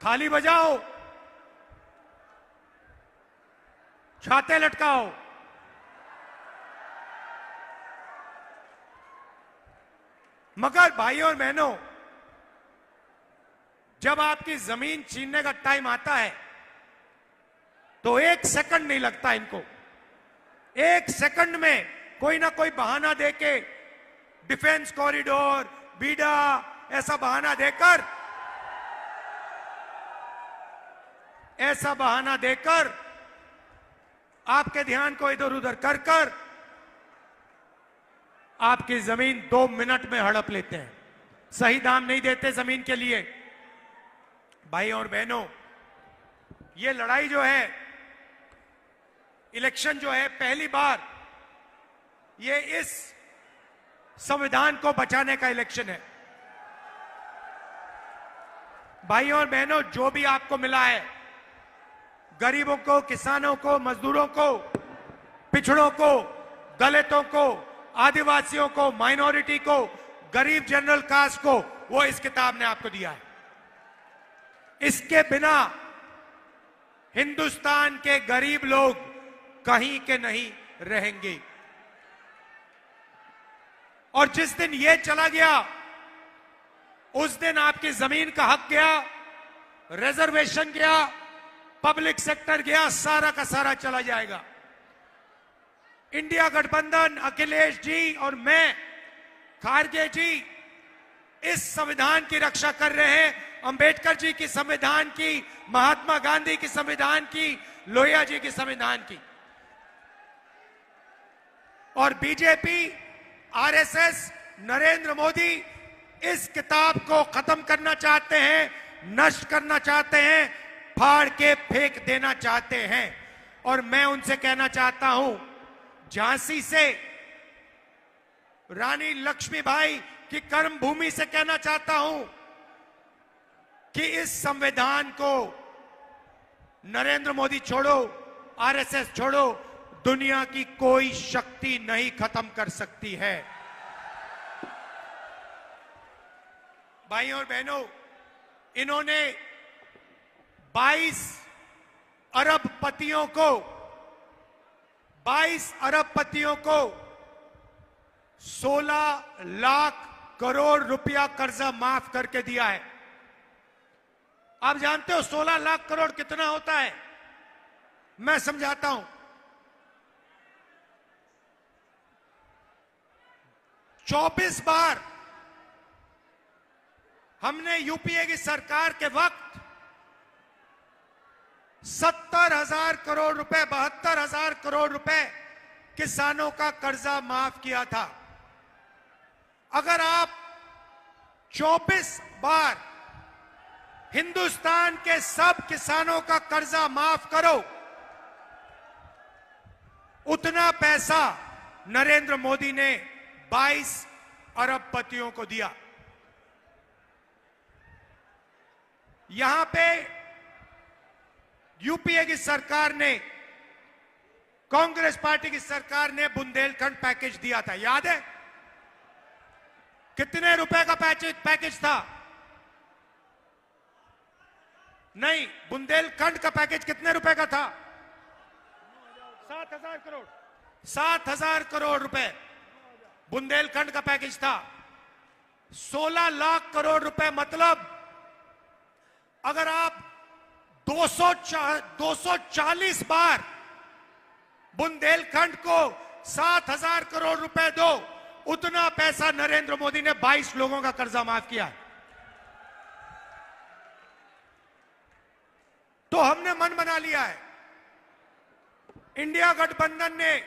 थाली बजाओ, छाते लटकाओ। मगर भाइयों और बहनों, जब आपकी जमीन छीनने का टाइम आता है तो 1 सेकंड नहीं लगता इनको। 1 सेकंड में कोई ना कोई बहाना देके, डिफेंस कॉरिडोर, बीडा, ऐसा बहाना देकर आपके ध्यान को इधर उधर कर आपकी जमीन 2 मिनट में हड़प लेते हैं। सही दाम नहीं देते जमीन के लिए। भाइयों और बहनों, ये लड़ाई जो है, इलेक्शन जो है, पहली बार ये इस संविधान को बचाने का इलेक्शन है। भाइयों और बहनों, जो भी आपको मिला है, गरीबों को, किसानों को, मजदूरों को, पिछड़ों को, दलितों को, आदिवासियों को, माइनॉरिटी को, गरीब जनरल कास्ट को, वो इस किताब ने आपको दिया है। इसके बिना हिंदुस्तान के गरीब लोग कहीं के नहीं रहेंगे। और जिस दिन ये चला गया, उस दिन आपकी जमीन का हक गया, रिजर्वेशन गया, पब्लिक सेक्टर गया, सारा का सारा चला जाएगा। इंडिया गठबंधन, अखिलेश जी और मैं, खारगे जी इस संविधान की रक्षा कर रहे हैं, अंबेडकर जी की संविधान की, महात्मा गांधी की संविधान की, लोहिया जी की संविधान की। और बीजेपी, आरएसएस, नरेंद्र मोदी इस किताब को खत्म करना चाहते हैं, नष्ट करना चाहते हैं, फाड़ के फेंक देना चाहते हैं। और मैं उनसे कहना चाहता हूं, झांसी से रानी लक्ष्मीबाई की कर्म भूमि से कहना चाहता हूं कि इस संविधान को नरेंद्र मोदी छोड़ो, आरएसएस छोड़ो, दुनिया की कोई शक्ति नहीं खत्म कर सकती है। भाइयों और बहनों, इन्होंने 22 अरबपतियों को 16 लाख करोड़ रुपया कर्जा माफ करके दिया है। आप जानते हो 16 लाख करोड़ कितना होता है? मैं समझाता हूं। 24 बार हमने यूपीए की सरकार के वक्त 70,000 करोड़ रुपए, 72,000 करोड़ रुपए किसानों का कर्जा माफ किया था। अगर आप 24 बार हिंदुस्तान के सब किसानों का कर्जा माफ करो, उतना पैसा नरेंद्र मोदी ने 22 अरबपतियों को दिया। यहां पे यूपीए की सरकार ने, कांग्रेस पार्टी की सरकार ने बुंदेलखंड पैकेज दिया था, याद है? कितने रुपए का पैकेज था? नहीं, बुंदेलखंड का पैकेज कितने रुपए का था? 7,000 करोड़। 7,000 करोड़ रुपए बुंदेलखंड का पैकेज था। 16 लाख करोड़ रुपए, मतलब अगर आप 240 बार बुंदेलखंड को 7,000 करोड़ रुपए दो, उतना पैसा नरेंद्र मोदी ने 22 लोगों का कर्जा माफ किया। तो हमने मन बना लिया है, इंडिया गठबंधन ने,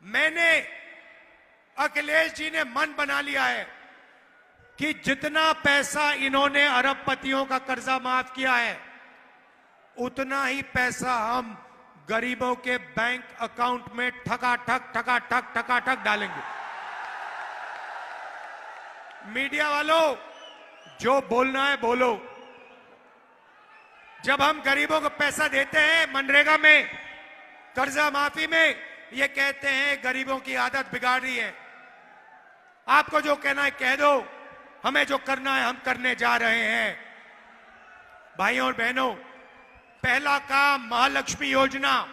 मैंने, अखिलेश जी ने मन बना लिया है कि जितना पैसा इन्होंने अरबपतियों का कर्जा माफ किया है, उतना ही पैसा हम गरीबों के बैंक अकाउंट में ठकाठक डालेंगे। मीडिया वालों, जो बोलना है बोलो। जब हम गरीबों को पैसा देते हैं मनरेगा में, कर्जा माफी में, ये कहते हैं गरीबों की आदत बिगाड़ रही है। आपको जो कहना है कह दो, हमें जो करना है हम करने जा रहे हैं। भाइयों और बहनों, पहला काम महालक्ष्मी योजना,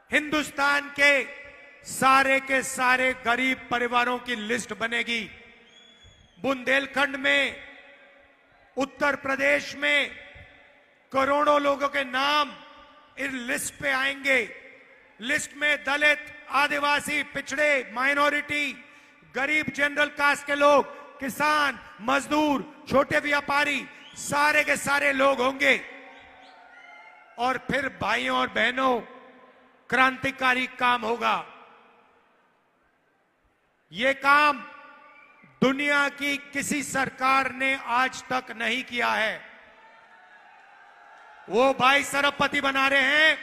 हिंदुस्तान के सारे गरीब परिवारों की लिस्ट बनेगी। बुंदेलखंड में, उत्तर प्रदेश में करोड़ों लोगों के नाम इस लिस्ट पे आएंगे। लिस्ट में दलित, आदिवासी, पिछड़े, माइनॉरिटी, गरीब, जनरल कास्ट के लोग, किसान, मजदूर, छोटे व्यापारी, सारे के सारे लोग होंगे। और फिर भाइयों और बहनों, क्रांतिकारी काम होगा। यह काम दुनिया की किसी सरकार ने आज तक नहीं किया है। वो 22 अरबपति बना रहे हैं,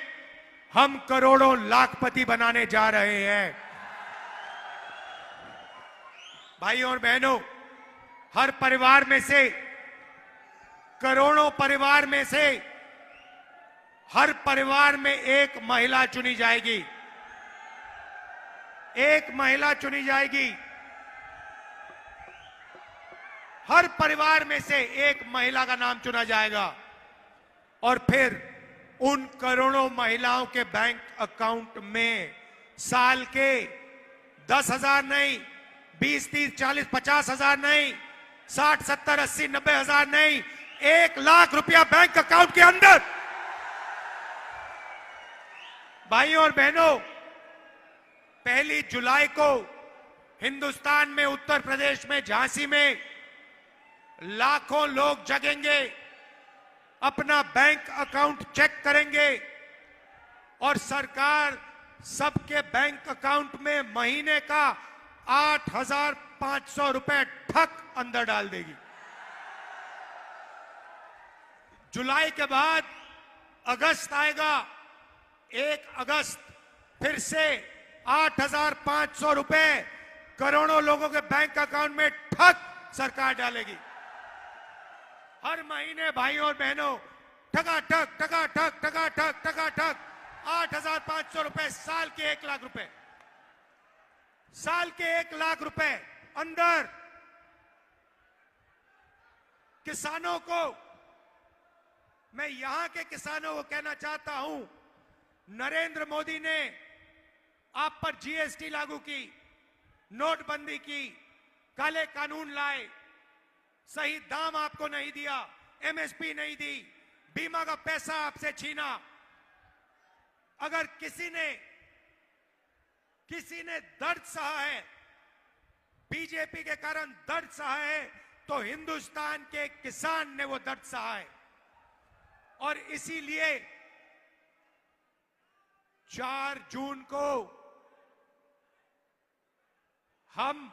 हम करोड़ों लाखपति बनाने जा रहे हैं। भाइयों और बहनों, हर परिवार में से, करोड़ों परिवार में से, हर परिवार में एक महिला चुनी जाएगी। एक महिला चुनी जाएगी। हर परिवार में से एक महिला का नाम चुना जाएगा। और फिर उन करोड़ों महिलाओं के बैंक अकाउंट में साल के 10,000 नहीं, 20, 30, 40, 50,000 नहीं, 60, 70, 80, 90,000 नहीं, 1 लाख रुपया बैंक अकाउंट के अंदर भाइयों और बहनों, 1 जुलाई को हिंदुस्तान में उत्तर प्रदेश में झांसी में लाखों लोग जगेंगे, अपना बैंक अकाउंट चेक करेंगे और सरकार सबके बैंक अकाउंट में महीने का 8,500 रुपए ठक अंदर डाल देगी। जुलाई के बाद अगस्त आएगा, 1 अगस्त फिर से 8,500 रुपए करोड़ों लोगों के बैंक अकाउंट में ठक सरकार डालेगी। हर महीने भाइयों और बहनों ठक 8,500 रुपए, साल के 1 लाख रुपए, साल के 1 लाख रुपए अंदर। किसानों को, मैं यहां के किसानों को कहना चाहता हूं, नरेंद्र मोदी ने आप पर जीएसटी लागू की, नोटबंदी की, काले कानून लाए, सही दाम आपको नहीं दिया, एमएसपी नहीं दी, बीमा का पैसा आपसे छीना। अगर किसी ने दर्द सहा है, बीजेपी के कारण दर्द सहा है, तो हिंदुस्तान के किसान ने वो दर्द सहा है। और इसीलिए 4 जून को हम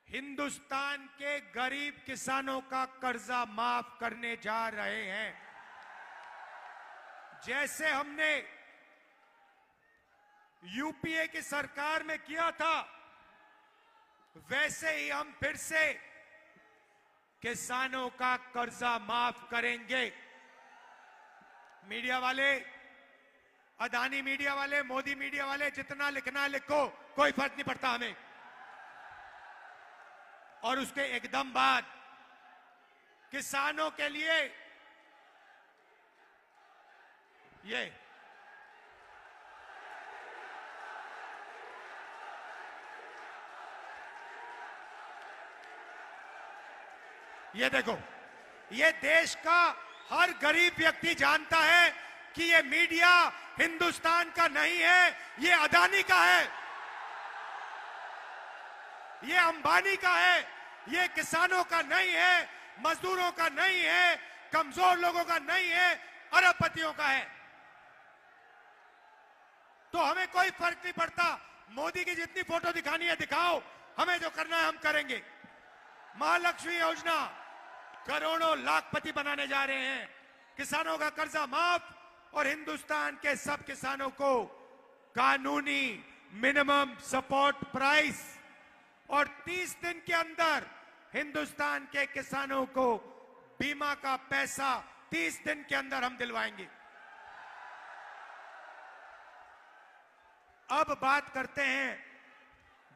हिंदुस्तान के गरीब किसानों का कर्जा माफ करने जा रहे हैं। जैसे हमने यूपीए की सरकार में किया था, वैसे ही हम फिर से किसानों का कर्जा माफ करेंगे। मीडिया वाले, अदानी मीडिया वाले, मोदी मीडिया वाले, जितना लिखना है लिखो, कोई फर्क नहीं पड़ता हमें। और उसके एकदम बाद किसानों के लिए ये देखो, ये देश का हर गरीब व्यक्ति जानता है कि ये मीडिया हिंदुस्तान का नहीं है, ये अदानी का है, ये अंबानी का है, ये किसानों का नहीं है, मजदूरों का नहीं है, कमजोर लोगों का नहीं है, अरबपतियों का है। तो हमें कोई फर्क नहीं पड़ता, मोदी की जितनी फोटो दिखानी है दिखाओ, हमें जो करना है हम करेंगे। महालक्ष्मी योजना करोड़ों लाखपति बनाने जा रहे हैं, किसानों का कर्जा माफ और हिंदुस्तान के सब किसानों को कानूनी मिनिमम सपोर्ट प्राइस, और 30 दिन के अंदर हिंदुस्तान के किसानों को बीमा का पैसा 30 दिन के अंदर हम दिलवाएंगे। अब बात करते हैं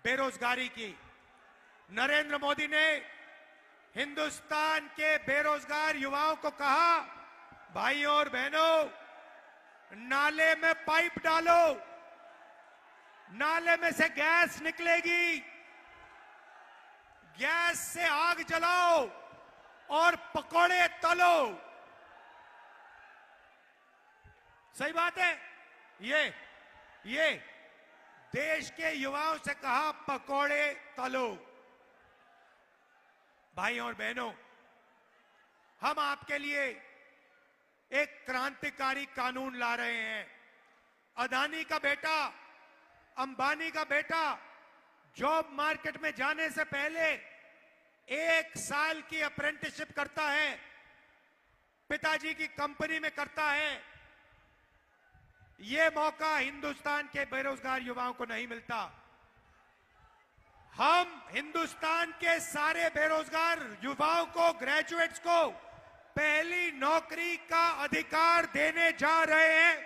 बेरोजगारी की। नरेंद्र मोदी ने हिंदुस्तान के बेरोजगार युवाओं को कहा, भाइयों और बहनों, नाले में पाइप डालो, नाले में से गैस निकलेगी, गैस से आग जलाओ और पकौड़े तलो। सही बात है, ये देश के युवाओं से कहा, पकौड़े तलो। भाइयों और बहनों, हम आपके लिए एक क्रांतिकारी कानून ला रहे हैं। अदानी का बेटा, अंबानी का बेटा जॉब मार्केट में जाने से पहले 1 साल की अप्रेंटिसशिप करता है, पिताजी की कंपनी में करता है। यह मौका हिंदुस्तान के बेरोजगार युवाओं को नहीं मिलता। हम हिंदुस्तान के सारे बेरोजगार युवाओं को, ग्रेजुएट्स को पहली नौकरी का अधिकार देने जा रहे हैं।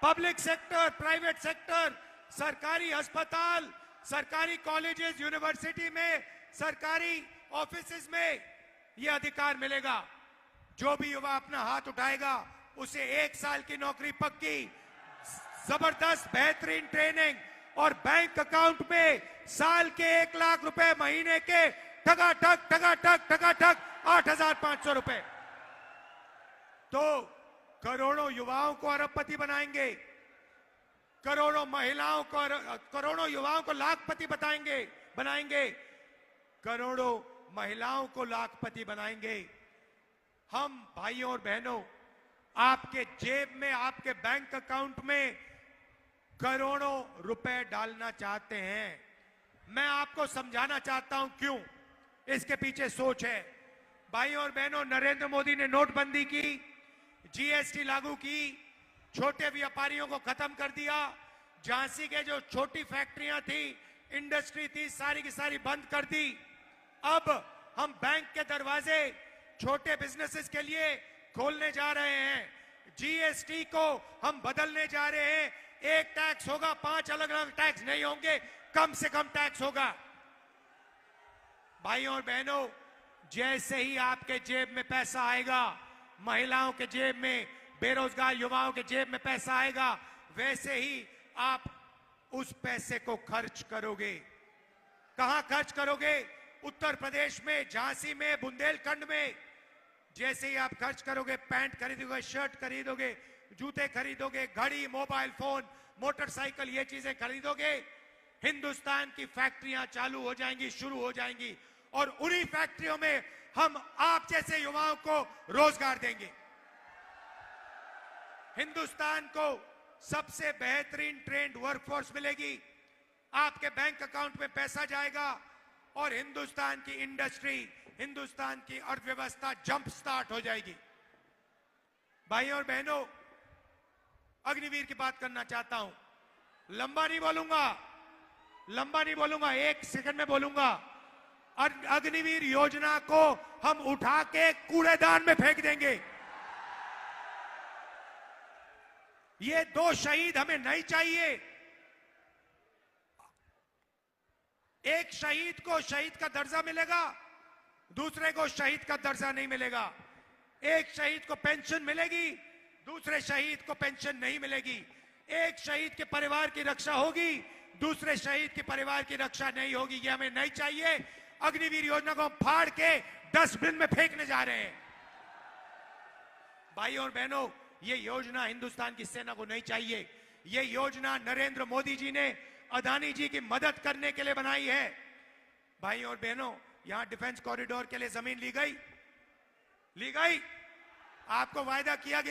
पब्लिक सेक्टर, प्राइवेट सेक्टर, सरकारी अस्पताल, सरकारी कॉलेजेस, यूनिवर्सिटी में, सरकारी ऑफिसेज में यह अधिकार मिलेगा। जो भी युवा अपना हाथ उठाएगा उसे 1 साल की नौकरी पक्की, जबरदस्त बेहतरीन ट्रेनिंग और बैंक अकाउंट में साल के 1 लाख रुपए महीने के ठगाठक 8,500 रुपए। तो करोड़ों युवाओं को अरबपति बनाएंगे, करोड़ों महिलाओं को, करोड़ों युवाओं को लाखपति बनाएंगे, करोड़ों महिलाओं को लाखपति बनाएंगे। हम भाइयों और बहनों, आपके जेब में, आपके बैंक अकाउंट में करोड़ों रुपए डालना चाहते हैं। मैं आपको समझाना चाहता हूं क्यों इसके पीछे सोच है। भाइयों और बहनों, नरेंद्र मोदी ने नोटबंदी की, जीएसटी लागू की, छोटे व्यापारियों को खत्म कर दिया, झांसी के जो छोटी फैक्ट्रियां थी, इंडस्ट्री थी, सारी की सारी बंद कर दी। अब हम बैंक के दरवाजे छोटे बिजनेसेस के लिए खोलने जा रहे हैं। जीएसटी को हम बदलने जा रहे हैं। एक टैक्स होगा, 5 अलग अलग टैक्स नहीं होंगे, कम से कम टैक्स होगा। भाइयों और बहनों, जैसे ही आपके जेब में पैसा आएगा, महिलाओं के जेब में, बेरोजगार युवाओं के जेब में पैसा आएगा, वैसे ही आप उस पैसे को खर्च करोगे। कहां खर्च करोगे? उत्तर प्रदेश में, झांसी में, बुंदेलखंड में। जैसे ही आप खर्च करोगे, पैंट खरीदोगे, शर्ट खरीदोगे, जूते खरीदोगे, घड़ी, मोबाइल फोन, मोटरसाइकिल, ये चीजें खरीदोगे, हिंदुस्तान की फैक्ट्रियां चालू हो जाएंगी, शुरू हो जाएंगी, और उन्हीं फैक्ट्रियों में हम आप जैसे युवाओं को रोजगार देंगे। हिंदुस्तान को सबसे बेहतरीन ट्रेंड वर्कफोर्स मिलेगी, आपके बैंक अकाउंट में पैसा जाएगा, और हिंदुस्तान की इंडस्ट्री, हिंदुस्तान की अर्थव्यवस्था जंप स्टार्ट हो जाएगी। भाइयों और बहनों, अग्निवीर की बात करना चाहता हूं। लंबा नहीं बोलूंगा, 1 सेकंड में बोलूंगा। अग्निवीर योजना को हम उठा के कूड़ेदान में फेंक देंगे। ये 2 शहीद हमें नहीं चाहिए। एक शहीद को शहीद का दर्जा मिलेगा, दूसरे को शहीद का दर्जा नहीं मिलेगा। एक शहीद को पेंशन मिलेगी, दूसरे शहीद को पेंशन नहीं मिलेगी। एक शहीद के परिवार की रक्षा होगी, दूसरे शहीद के परिवार की रक्षा नहीं होगी। ये हमें नहीं चाहिए। अग्निवीर योजना को हम फाड़ के डस्टबिन में फेंकने जा रहे हैं। भाइयों और बहनों, ये योजना हिंदुस्तान की सेना को नहीं चाहिए। ये योजना नरेंद्र मोदी जी ने अदानी जी की मदद करने के लिए बनाई है। भाइयों और बहनों, यहां डिफेंस कॉरिडोर के लिए जमीन ली गई। आपको वायदा किया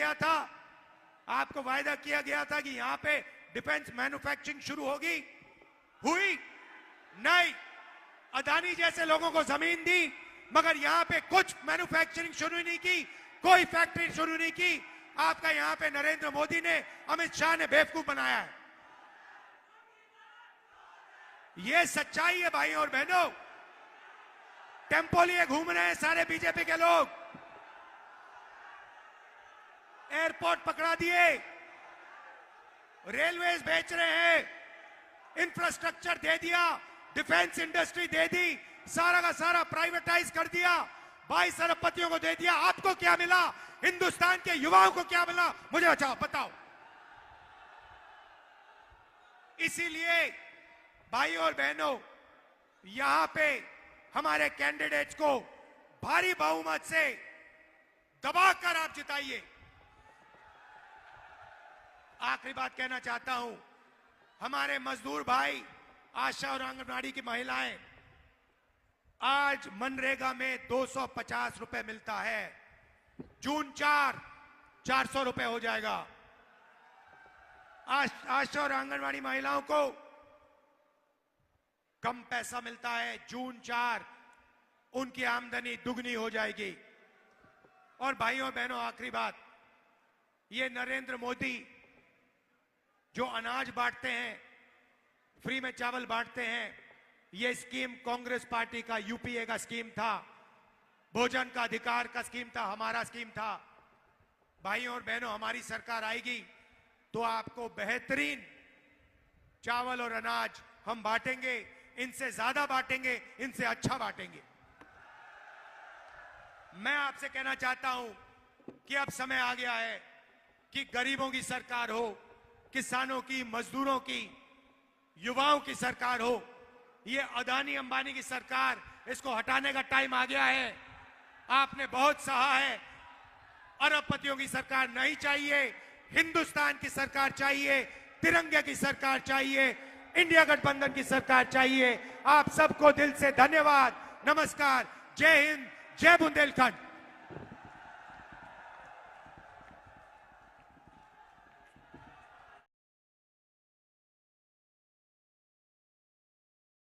गया था कि यहां पे डिफेंस मैन्युफैक्चरिंग शुरू होगी, हुई नहीं। अदानी जैसे लोगों को जमीन दी, मगर यहां पे कुछ मैन्युफैक्चरिंग शुरू नहीं की, कोई फैक्ट्री शुरू नहीं की। आपका यहां पे नरेंद्र मोदी ने, अमित शाह ने बेवकूफ बनाया है। ये सच्चाई है भाइयों और बहनों। टेम्पो लिए घूम रहे हैं सारे बीजेपी के लोग। एयरपोर्ट पकड़ा दिए, रेलवेज बेच रहे हैं, इंफ्रास्ट्रक्चर दे दिया, डिफेंस इंडस्ट्री दे दी, सारा का सारा प्राइवेटाइज कर दिया, 22 अरबपतियों को दे दिया। आपको क्या मिला? हिंदुस्तान के युवाओं को क्या मिला? मुझे बताओ। इसीलिए भाइयों और बहनों, यहां पे हमारे कैंडिडेट्स को भारी बहुमत से दबाकर आप जिताइए। आखिरी बात कहना चाहता हूं, हमारे मजदूर भाई, आशा और आंगनबाड़ी की महिलाएं, आज मनरेगा में 250 रुपए मिलता है। जून 400 रुपए हो जाएगा। आशा और आंगनबाड़ी महिलाओं को कम पैसा मिलता है। जून 4 उनकी आमदनी दुगनी हो जाएगी। और भाइयों और बहनों, आखिरी बात, ये नरेंद्र मोदी जो अनाज बांटते हैं, फ्री में चावल बांटते हैं, ये स्कीम कांग्रेस पार्टी का, यूपीए का स्कीम था। भोजन का अधिकार का स्कीम था, हमारा स्कीम था। भाइयों और बहनों, हमारी सरकार आएगी तो आपको बेहतरीन चावल और अनाज हम बांटेंगे। इनसे ज्यादा बांटेंगे, इनसे अच्छा बांटेंगे। मैं आपसे कहना चाहता हूं कि अब समय आ गया है कि गरीबों की सरकार हो, किसानों की, मजदूरों की, युवाओं की सरकार हो। ये अदानी अंबानी की सरकार, इसको हटाने का टाइम आ गया है। आपने बहुत सहा है, अरबपतियों की सरकार नहीं चाहिए, हिंदुस्तान की सरकार चाहिए, तिरंगे की सरकार चाहिए, इंडिया गठबंधन की सरकार चाहिए। आप सबको दिल से धन्यवाद, नमस्कार, जय हिंद, जय बुंदेलखंड।